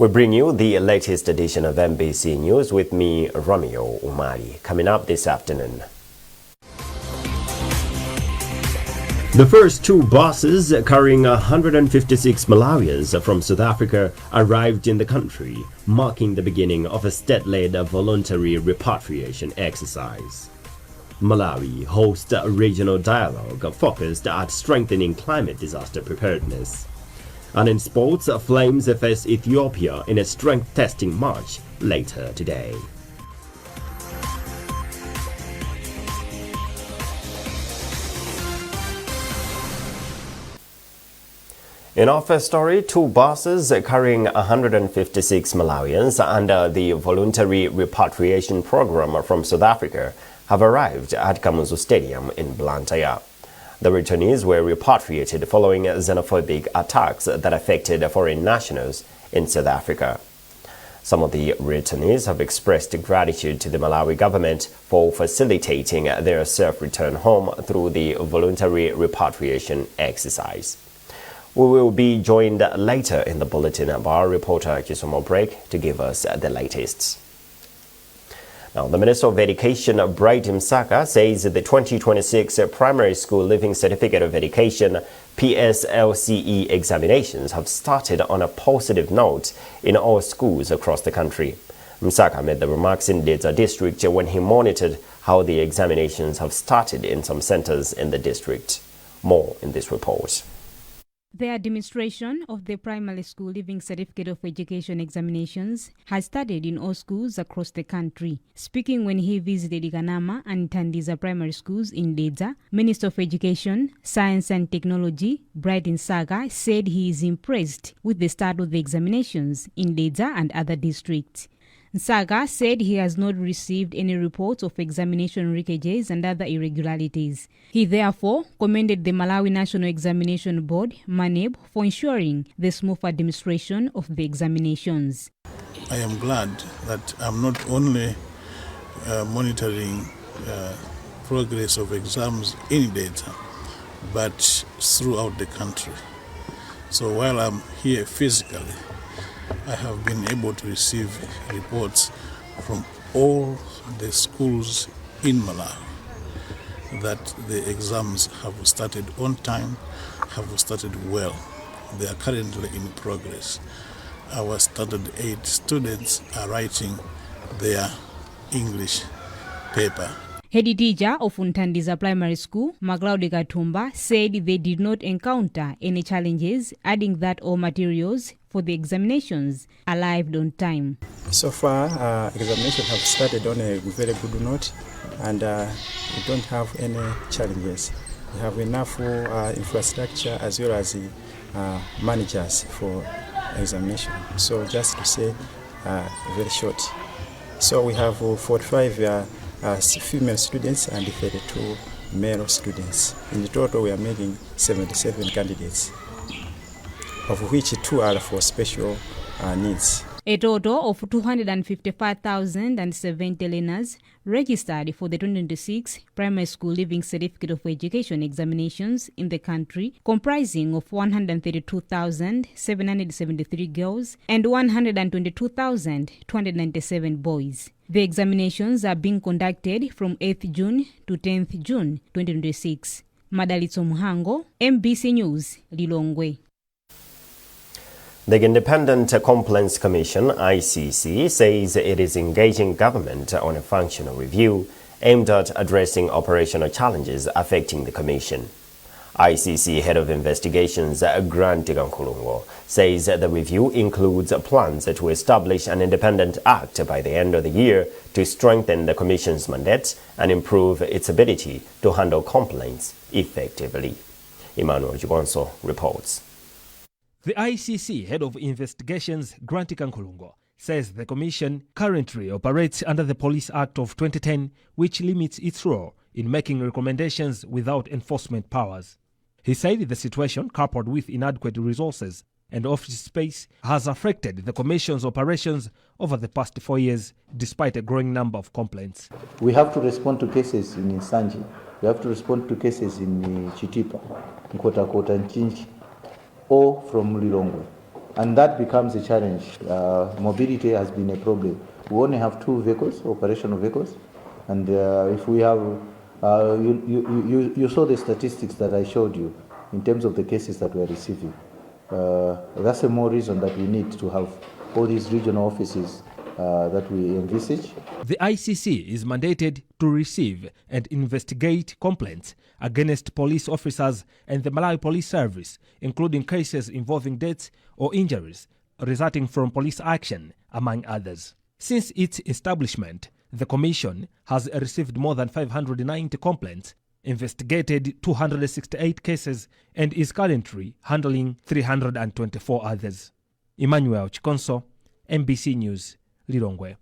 We bring you the latest edition of MBC News with me, Romeo Umari. Coming up this afternoon. The first two buses carrying 156 Malawians from South Africa arrived in the country, marking the beginning of a state-led voluntary repatriation exercise. Malawi hosts a regional dialogue focused at strengthening climate disaster preparedness. And in sports, Flames face Ethiopia in a strength-testing match later today. In our first story, two buses carrying 156 Malawians under the voluntary repatriation program from South Africa have arrived at Kamuzu Stadium in Blantyre. The returnees were repatriated following xenophobic attacks that affected foreign nationals in South Africa. Some of the returnees have expressed gratitude to the Malawi government for facilitating their safe return home through the voluntary repatriation exercise. We will be joined later in the bulletin by our reporter Kisomo Break to give us the latest. Now, the Minister of Education, Bright Msaka, says the 2026 Primary School Living Certificate of Education PSLCE examinations have started on a positive note in all schools across the country. Msaka made the remarks in Dedza district when he monitored how the examinations have started in some centers in the district. More in this report. The administration of the Primary School Living Certificate of Education examinations has started in all schools across the country. Speaking when he visited Iganama and Tandiza primary schools in Dedza, Minister of Education, Science and Technology, Bright Msaka, said he is impressed with the start of the examinations in Dedza and other districts. Msaka said he has not received any reports of examination leakages and other irregularities. He therefore commended the Malawi National Examination Board, MANEB, for ensuring the smooth administration of the examinations. I am glad that I'm not only monitoring progress of exams in data, but throughout the country. So while I'm here physically, I have been able to receive reports from all the schools in Malawi that the exams have started on time, have started well. They are currently in progress. Our standard 8 students are writing their English paper. Head teacher of Ntandiza Primary School, Maglaudi Katumba, said they did not encounter any challenges, adding that all materials for the examinations arrived on time. So far, examinations have started on a very good note, and we don't have any challenges. We have enough infrastructure as well as managers for examination. So just to say, very short. So we have 45 female students and 32 male students. In total, we are making 77 candidates, of which 2 are for special needs. A total of 255,070 learners registered for the 2026 Primary School Living Certificate of Education examinations in the country, comprising of 132,773 girls and 122,297 boys. The examinations are being conducted from 8th June to 10th June 2026. Madalitso Muhango, MBC News, Lilongwe. The Independent Complaints Commission, ICC, says it is engaging government on a functional review aimed at addressing operational challenges affecting the commission. ICC Head of Investigations, Zachitika says the review includes plans to establish an independent act by the end of the year to strengthen the commission's mandate and improve its ability to handle complaints effectively. Emmanuel Jubonso reports. The ICC Head of Investigations, Zachitika, says the Commission currently operates under the Police Act of 2010, which limits its role in making recommendations without enforcement powers. He said the situation, coupled with inadequate resources and office space, has affected the Commission's operations over the past 4 years, despite a growing number of complaints. We have to respond to cases in Sanji. We have to respond to cases in Chitipa, Nkota Nchinji, or from Lilongwe. And that becomes a challenge. Mobility has been a problem. We only have 2 vehicles, operational vehicles, and if we have, you saw the statistics that I showed you in terms of the cases that we are receiving. That's a more reason that we need to have all these regional offices that we envisage. The ICC is mandated to receive and investigate complaints against police officers and the Malawi Police Service, including cases involving deaths or injuries resulting from police action, among others. Since its establishment, the Commission has received more than 590 complaints, investigated 268 cases, and is currently handling 324 others. Emmanuel Chikonso, MBC News, Lilongwe.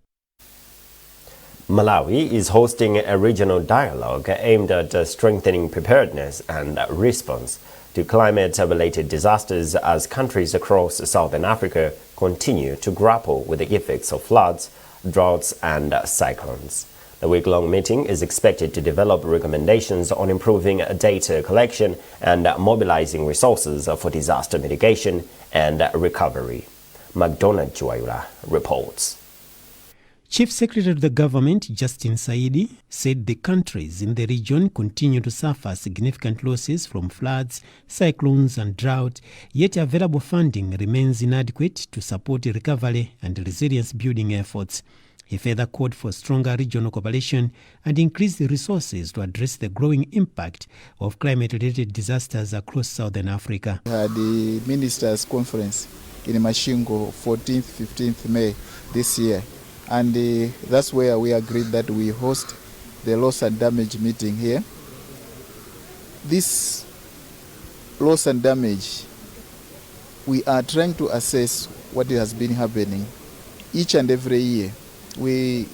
Malawi is hosting a regional dialogue aimed at strengthening preparedness and response to climate-related disasters as countries across southern Africa continue to grapple with the effects of floods, droughts and cyclones. The week-long meeting is expected to develop recommendations on improving data collection and mobilizing resources for disaster mitigation and recovery. McDonald Juwaira reports. Chief Secretary of the Government, Justin Saidi, said the countries in the region continue to suffer significant losses from floods, cyclones and drought, yet available funding remains inadequate to support recovery and resilience building efforts. He further called for stronger regional cooperation and increased resources to address the growing impact of climate-related disasters across southern Africa. We had the Ministers' Conference in Mashingo 14th, 15th May this year. And that's where we agreed that we host the loss and damage meeting here. This loss and damage, we are trying to assess what has been happening. Each and every year, we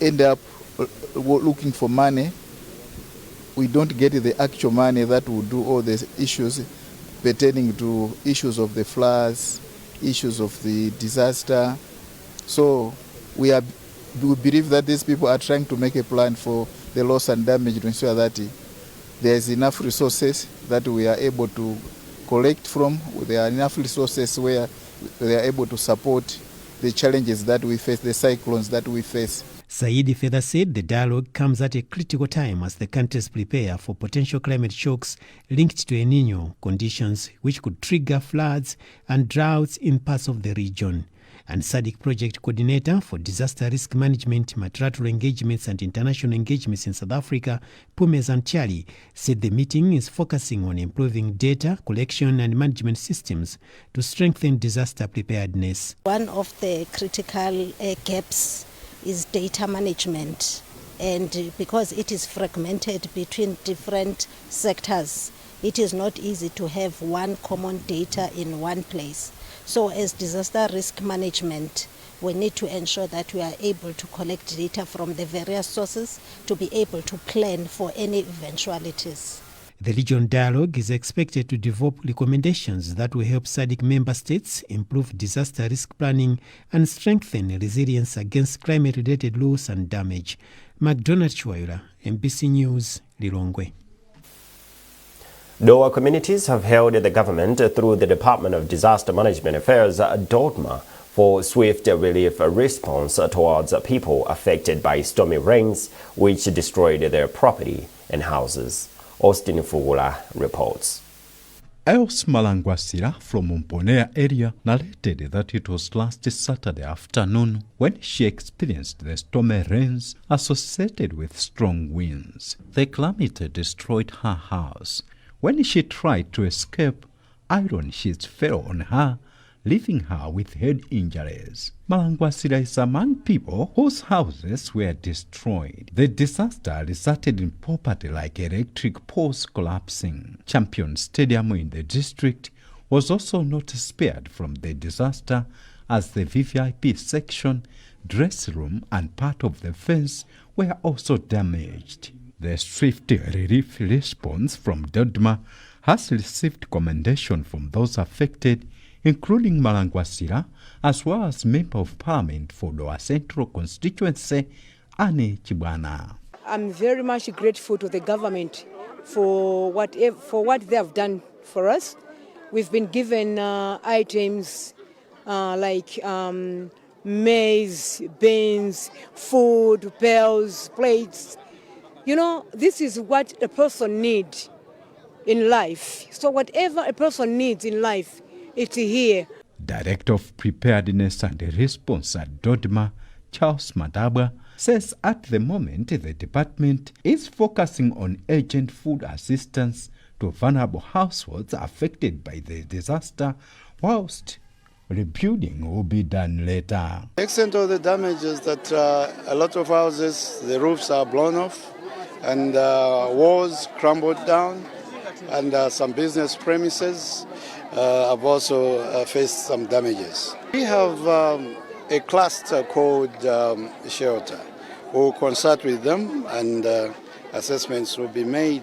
end up looking for money. We don't get the actual money that will do all the issues pertaining to issues of the floods, issues of the disaster. So we believe that these people are trying to make a plan for the loss and damage to ensure that there's enough resources that we are able to collect from. There are enough resources where they are able to support the challenges that we face, the cyclones that we face. Saidi further said the dialogue comes at a critical time as the countries prepare for potential climate shocks linked to El Niño conditions which could trigger floods and droughts in parts of the region. And SADC Project Coordinator for Disaster Risk Management, Multilateral Engagements and International Engagements in South Africa, Pumes Anchali, said the meeting is focusing on improving data collection and management systems to strengthen disaster preparedness. One of the critical gaps is data management, and because it is fragmented between different sectors, it is not easy to have one common data in one place. So as disaster risk management, we need to ensure that we are able to collect data from the various sources to be able to plan for any eventualities. The regional dialogue is expected to develop recommendations that will help SADC member states improve disaster risk planning and strengthen resilience against climate-related loss and damage. McDonald Chwaila, MBC News, Lilongwe. Doha communities have held the government through the Department of Disaster Management Affairs, DODMA, for swift relief response towards people affected by stormy rains which destroyed their property and houses. Austin Fugula reports. Els Malangwasira from Mponea area narrated that it was last Saturday afternoon when she experienced the stormy rains associated with strong winds. The calamity destroyed her house. When she tried to escape, iron sheets fell on her, leaving her with head injuries. Malangwasira is among people whose houses were destroyed. The disaster resulted in property like electric poles collapsing. Champion Stadium in the district was also not spared from the disaster, as the VVIP section, dressing room and part of the fence were also damaged. The swift relief response from DODMA has received commendation from those affected, including Malangwasira, as well as Member of Parliament for Doha Central Constituency, Annie Chibwana. I'm very much grateful to the government for what they have done for us. We've been given items like maize, beans, food, bells, plates. You know, this is what a person needs in life. So whatever a person needs in life, it's here. Director of Preparedness and Response at Dodma, Charles Madabwa, says at the moment the department is focusing on urgent food assistance to vulnerable households affected by the disaster, whilst rebuilding will be done later. The extent of the damage is that a lot of houses, the roofs are blown off and walls crumbled down, and some business premises have also faced some damages. We have a cluster called shelter. We'll consult with them and assessments will be made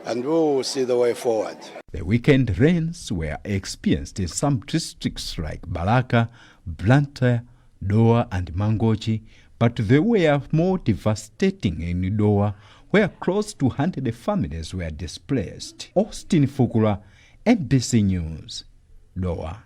and we'll see the way forward. The weekend rains were experienced in some districts like Balaka, Blantyre, Doa and Mangochi, but they were more devastating in Doa, where close to 100 families were displaced. Austin Fukula, NBC News, Doa.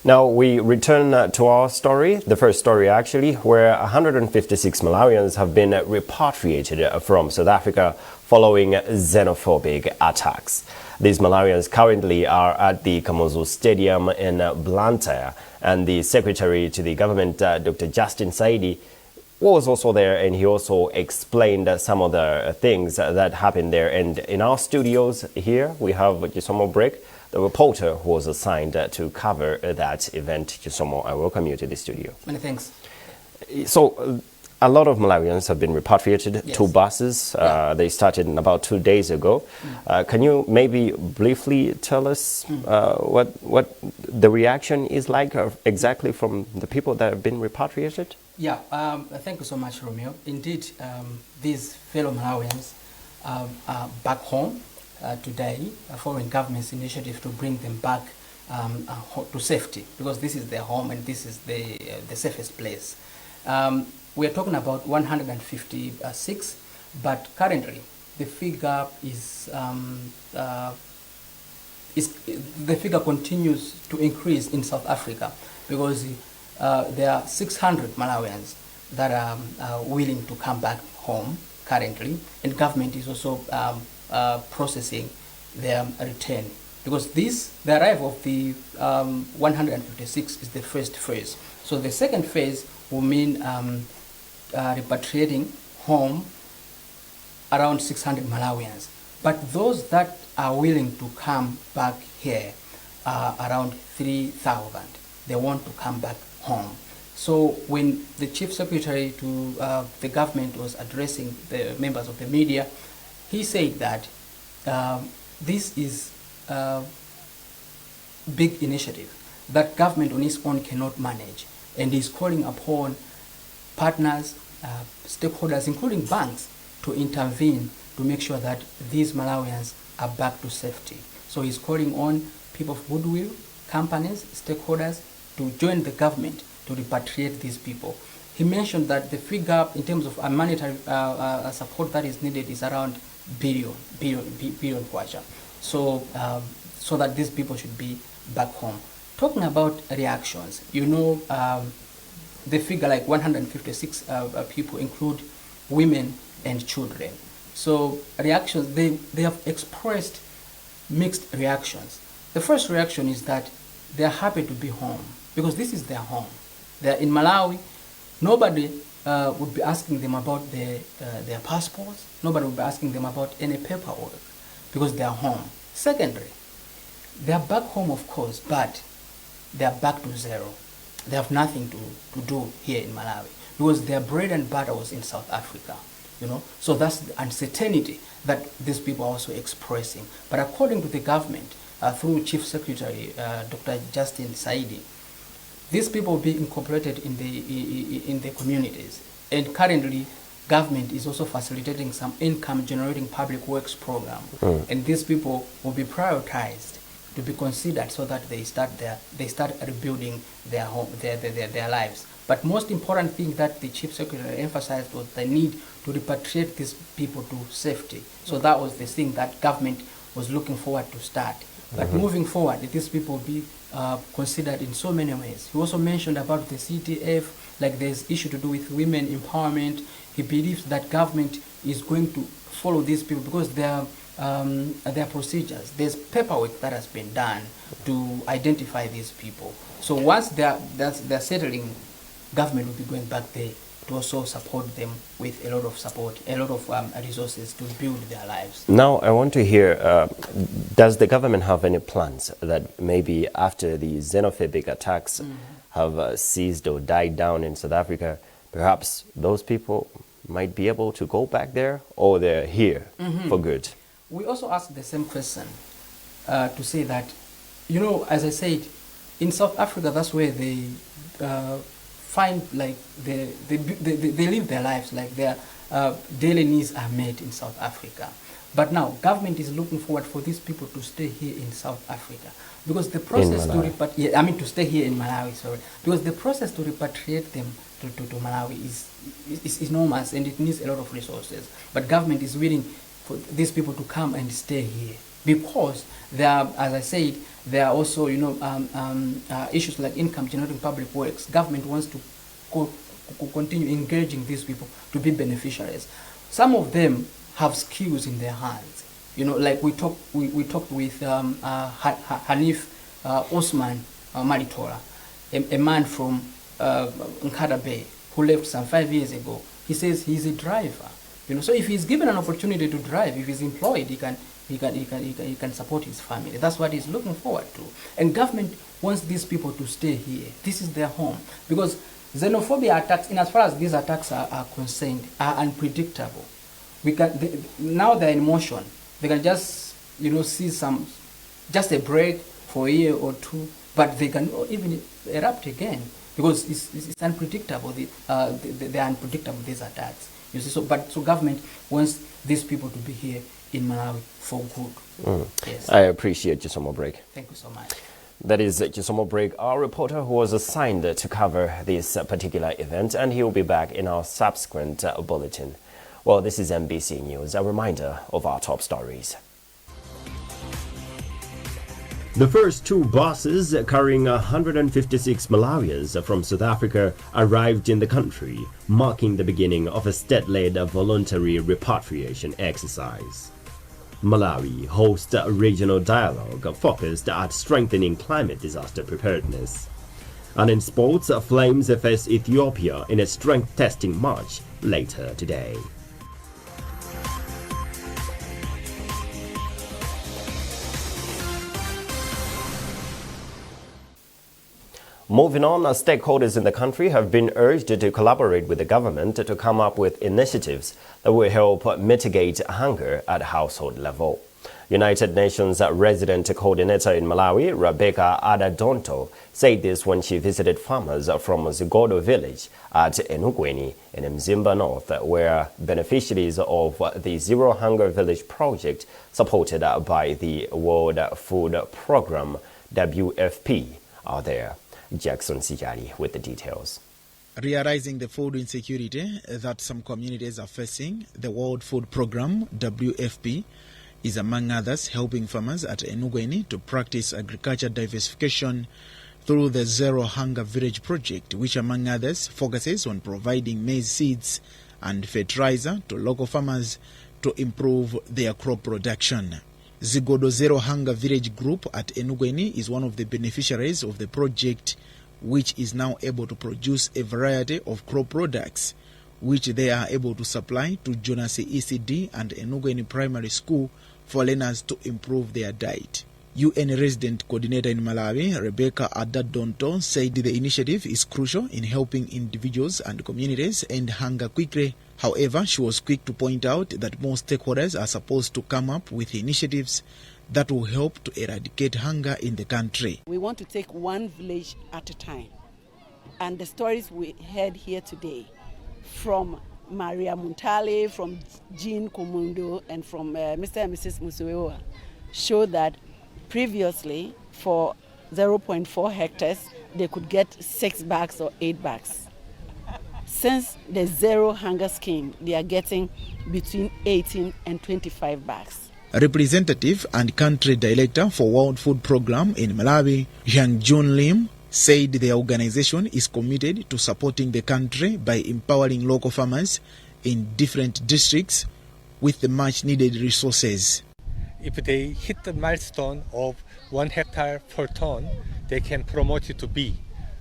Now we return to our story, the first story actually, where 156 Malawians have been repatriated from South Africa following xenophobic attacks. These Malawians currently are at the Kamuzu Stadium in Blantyre, and the Secretary to the government, Dr. Justin Saidi, was also there, and he also explained some of the things that happened there. And in our studios here, we have Chisomo Brick, the reporter who was assigned to cover that event. Chisomo, I welcome you to the studio. Many thanks. So, a lot of Malawians have been repatriated, yes. 2 buses. They started about 2 days ago. Can you maybe briefly tell us what the reaction is like exactly from the people that have been repatriated? Yeah, thank you so much, Romeo. Indeed, these fellow Malawians are back home today, following government's initiative to bring them back to safety, because this is their home and this is the safest place. We are talking about 156, but currently the figure the figure continues to increase in South Africa, because there are 600 Malawians that are willing to come back home currently, and government is also processing their return, because the arrival of the 156 is the first phase. So the second phase will mean repatriating home around 600 Malawians. But those that are willing to come back here are around 3,000. They want to come back home. So when the Chief Secretary to the government was addressing the members of the media, he said that this is a big initiative that government on its own cannot manage, and is calling upon partners, stakeholders, including banks, to intervene to make sure that these Malawians are back to safety. So he's calling on people of goodwill, companies, stakeholders, to join the government to repatriate these people. He mentioned that the figure in terms of monetary support that is needed is around billion kwacha. So that these people should be back home. Talking about reactions, you know, the figure like 156 people include women and children. So reactions, they have expressed mixed reactions. The first reaction is that they are happy to be home, because this is their home. They're in Malawi. Nobody would be asking them about their passports. Nobody would be asking them about any paperwork, because they are home. Secondly, they are back home, of course, but they are back to zero. They have nothing to do here in Malawi, because their bread and butter was in South Africa, you know. So that's the uncertainty that these people are also expressing. But according to the government, through Chief Secretary Dr. Justin Saidi, these people will be incorporated in the communities. And currently, government is also facilitating some income-generating public works program, and these people will be prioritized to be considered so that they start rebuilding their home, their lives. But most important thing that the Chief Secretary emphasized was the need to repatriate these people to safety. So that was the thing that government was looking forward to start. But moving forward, these people be considered in so many ways. He also mentioned about the CTF, like there's issue to do with women empowerment. He believes that government is going to follow these people because there are procedures. There's paperwork that has been done to identify these people. So once they're settling, government will be going back there to also support them with a lot of support, a lot of resources to build their lives. Now, I want to hear, does the government have any plans that maybe after the xenophobic attacks have ceased or died down in South Africa, perhaps those people might be able to go back there, or they're here for good? We also asked the same question to say that, you know, as I said, in South Africa, that's where they find, like, they live their lives, like their daily needs are met in South Africa. But now, government is looking forward for these people to stay here in South Africa, because the process to stay here in Malawi, sorry, because the process to repatriate them to Malawi is enormous, and it needs a lot of resources. But government is willing for these people to come and stay here, because there are, as I said, there are also, you know, issues like income generating public works. Government wants to continue engaging these people to be beneficiaries. Some of them have skills in their hands. You know, like we talked with Hanif Osman Maritola, a man from Nkhani, who left some 5 years ago. He says he's a driver. You know, so if he's given an opportunity to drive, if he's employed, he can support his family. That's what he's looking forward to. And government wants these people to stay here. This is their home, because xenophobia attacks, in as far as these attacks are concerned, are unpredictable. Now they're in motion. They can just, you know, see just a break for a year or two, but they can even erupt again, because it's unpredictable. They're unpredictable, these attacks. You see, so government wants these people to be here in Malawi for good. Yes. I appreciate Chisomo Break. Thank you so much. That is Chisomo Break, our reporter who was assigned to cover this particular event, and he will be back in our subsequent bulletin. Well, this is MBC News, a reminder of our top stories. The first two buses carrying 156 Malawians from South Africa arrived in the country, marking the beginning of a state-led voluntary repatriation exercise. Malawi hosts a regional dialogue focused at strengthening climate disaster preparedness. And in sports, Flames face Ethiopia in a strength testing match later today. Moving on, stakeholders in the country have been urged to collaborate with the government to come up with initiatives that will help mitigate hunger at household level. United Nations resident coordinator in Malawi, Rebecca Adadonto, said this when she visited farmers from Zigodo village at Nkhani in Mzimba North, where beneficiaries of the Zero Hunger Village project supported by the World Food Programme, WFP, are there. Jackson Sijari with the details. Realizing the food insecurity that some communities are facing, the World Food Programme, WFP, is among others helping farmers at Nkhani to practice agriculture diversification through the Zero Hunger Village project, which among others focuses on providing maize seeds and fertilizer to local farmers to improve their crop production. Zigodo Zero Hunger Village Group at Nkhani is one of the beneficiaries of the project, which is now able to produce a variety of crop products, which they are able to supply to Jonasi ECD and Nkhani Primary School for learners to improve their diet. UN resident coordinator in Malawi, Rebecca Adadonto, said the initiative is crucial in helping individuals and communities end hunger quickly. However, she was quick to point out that more stakeholders are supposed to come up with initiatives that will help to eradicate hunger in the country. We want to take one village at a time. And the stories we heard here today from Maria Muntale, from Jean Kumundo, and from Mr. and Mrs. Musuewa show that previously for 0.4 hectares, they could get 6 bags or 8 bags. Since the Zero Hunger Scheme, they are getting between 18 and 25 bags. A representative and country director for World Food Program in Malawi, Yang Jun Lim, said the organization is committed to supporting the country by empowering local farmers in different districts with the much needed resources. If they hit the milestone of 1 hectare per ton, they can promote it to B.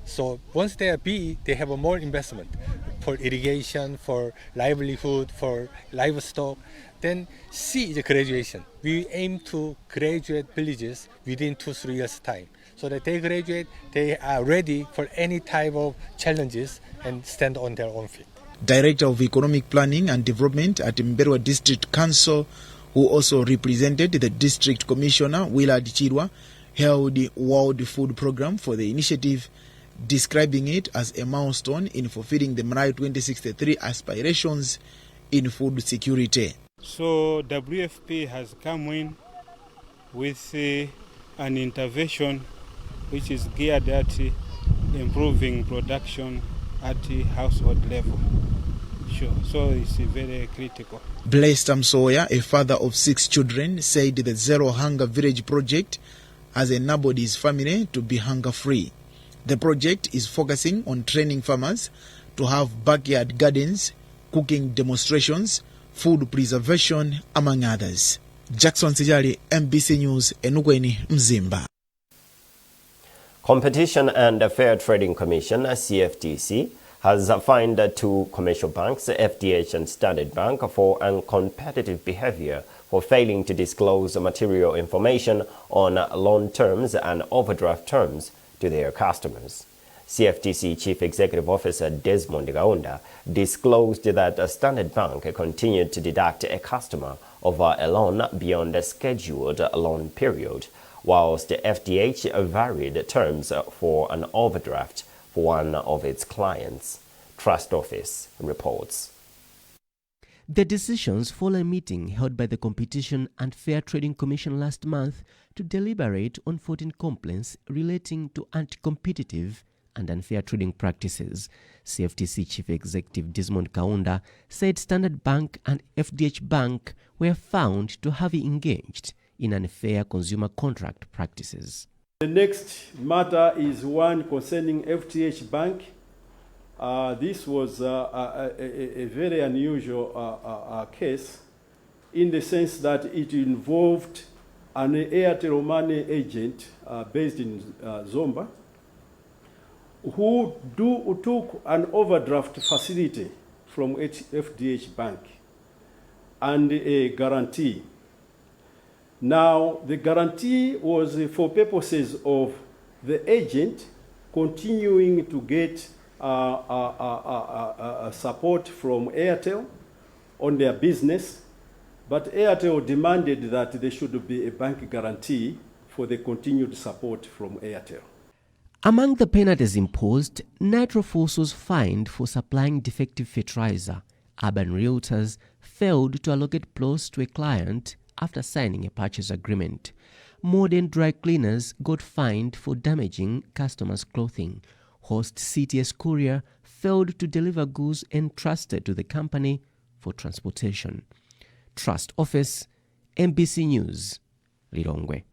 So once they are B, they have a more investment for irrigation, for livelihood, for livestock. Then C is graduation. We aim to graduate villages within 2-3 years' time. So that they graduate, they are ready for any type of challenges and stand on their own feet. Director of Economic Planning and Development at Mberwa District Council, who also represented the District Commissioner, Willard Chirwa, held the World Food Program for the initiative, describing it as a milestone in fulfilling the Malawi 2063 aspirations in food security. So WFP has come in with an intervention which is geared at improving production at the household level. Sure, so it's very critical. Blessed Amsoya, a father of 6 children, said the Zero Hunger Village project has enabled his family to be hunger-free. The project is focusing on training farmers to have backyard gardens, cooking demonstrations, food preservation, among others. Jackson Sijali, MBC News, Enugweni, Mzimba. Competition and Fair Trading Commission, CFTC, has fined 2 commercial banks, FDH and Standard Bank, for uncompetitive behavior for failing to disclose material information on loan terms and overdraft terms to their customers. CFTC Chief Executive Officer Desmond Gaunda disclosed that Standard Bank continued to deduct a customer over a loan beyond the scheduled loan period, whilst the FDH varied terms for an overdraft for one of its clients. Trust Office reports. The decisions follow a meeting held by the Competition and Fair Trading Commission last month to deliberate on 14 complaints relating to anti-competitive and unfair trading practices. CFTC Chief Executive Desmond Kaunda said Standard Bank and FDH Bank were found to have engaged in unfair consumer contract practices. The next matter is one concerning FDH Bank. This was a very unusual case in the sense that it involved an Airtel Money agent based in Zomba who took an overdraft facility from FDH Bank and a guarantee. Now, the guarantee was for purposes of the agent continuing to get support from Airtel on their business, but Airtel demanded that there should be a bank guarantee for the continued support from Airtel. Among the penalties imposed, Nitroforce was fined for supplying defective fertilizer. Urban Realtors failed to allocate plots to a client after signing a purchase agreement. Modern dry cleaners got fined for damaging customers' clothing. Host CTS Courier failed to deliver goods entrusted to the company for transportation. Trust Office, MBC News, Lilongwe.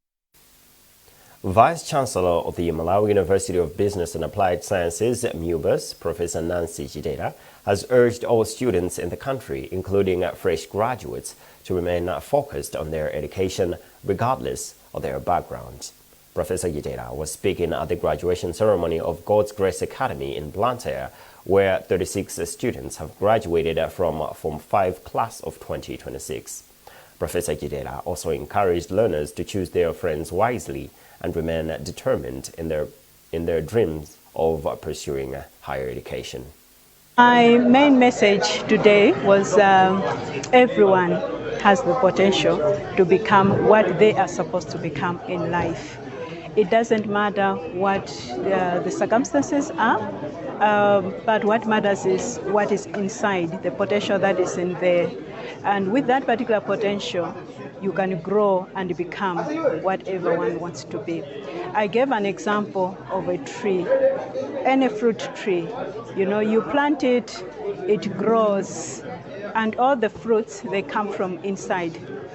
Vice-Chancellor of the Malawi University of Business and Applied Sciences, MUBUS, Professor Nancy Chidera, has urged all students in the country, including fresh graduates, to remain focused on their education regardless of their background. Professor Chidera was speaking at the graduation ceremony of God's Grace Academy in Blantyre, where 36 students have graduated from Form 5 class of 2026. Professor Chidera also encouraged learners to choose their friends wisely and remain determined in their dreams of pursuing higher education. My main message today was everyone has the potential to become what they are supposed to become in life. It doesn't matter what the circumstances are, but what matters is what is inside, the potential that is in there. And with that particular potential, you can grow and become whatever one wants to be. I gave an example of a tree, any fruit tree. You know, you plant it, it grows, and all the fruits, they come from inside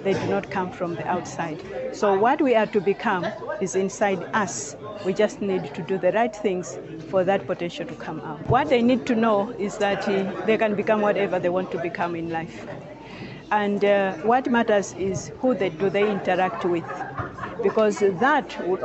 they do not come from the outside. So what we are to become is inside us. We just need to do the right things for that potential to come out. What they need to know is that they can become whatever they want to become in life. And what matters is who do they interact with, because that would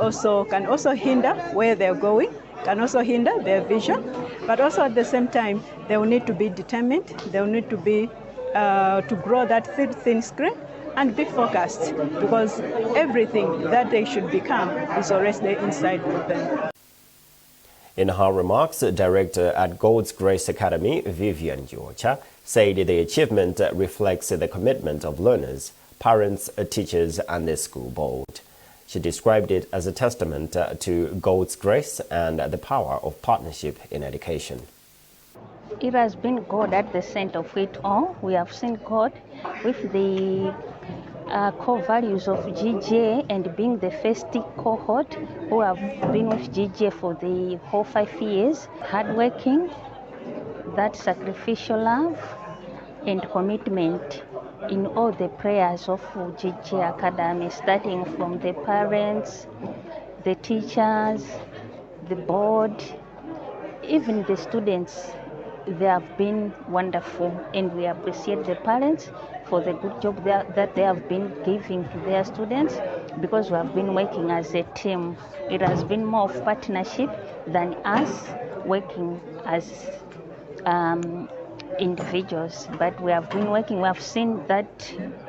can also hinder where they're going, can also hinder their vision, but also at the same time they will need to be determined, they will need to be to grow that thin screen and be focused, because everything that they should become is already inside of them. In her remarks, Director at God's Grace Academy, Vivian Georgia, said the achievement reflects the commitment of learners, parents, teachers, and the school board. She described it as a testament to God's grace and the power of partnership in education. It has been God at the center of it all. We have seen God with the core values of GGA and being the first cohort who have been with GGA for the whole 5 years. Hardworking, that sacrificial love and commitment in all the prayers of GGA Academy, starting from the parents, the teachers, the board, even the students. They have been wonderful, and we appreciate the parents for the good job that they have been giving to their students, because we have been working as a team. It has been more of partnership than us working as individuals, but we have been working. We have seen that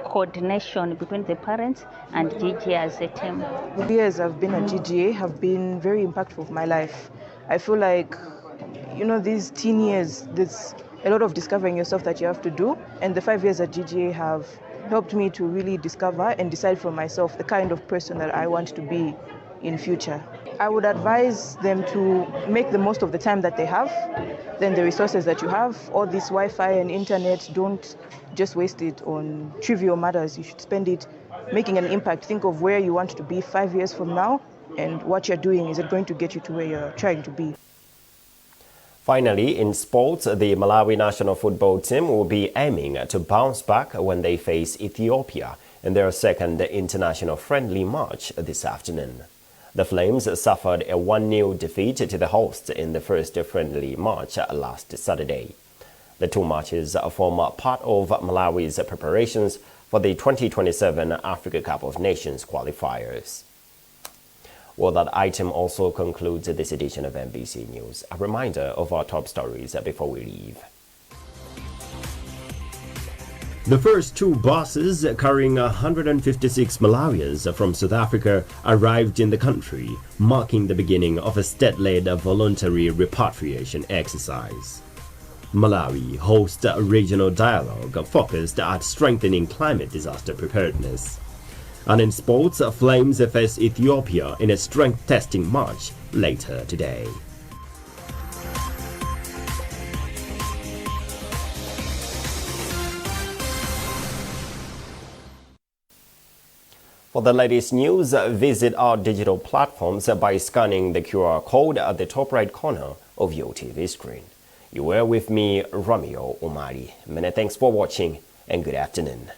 coordination between the parents and GGA as a team. The years I've been at GGA have been very impactful for my life. I feel like, these teen years, there's a lot of discovering yourself that you have to do, and the 5 years at GGA have helped me to really discover and decide for myself the kind of person that I want to be in future. I would advise them to make the most of the time that they have, then the resources that you have, all this Wi-Fi and internet, don't just waste it on trivial matters. You should spend it making an impact. Think of where you want to be 5 years from now, and what you're doing, is it going to get you to where you're trying to be? Finally, in sports, the Malawi national football team will be aiming to bounce back when they face Ethiopia in their second international friendly match this afternoon. The Flames suffered a 1-0 defeat to the hosts in the first friendly match last Saturday. The two matches form part of Malawi's preparations for the 2027 Africa Cup of Nations qualifiers. Well, that item also concludes this edition of MBC News. A reminder of our top stories before we leave. The first two buses carrying 156 Malawians from South Africa arrived in the country, marking the beginning of a state-led voluntary repatriation exercise. Malawi hosts a regional dialogue focused at strengthening climate disaster preparedness. And in sports, Flames face Ethiopia in a strength testing match later today. For the latest news, visit our digital platforms by scanning the QR code at the top right corner of your TV screen. You were with me, Romeo Omari. Many thanks for watching and good afternoon.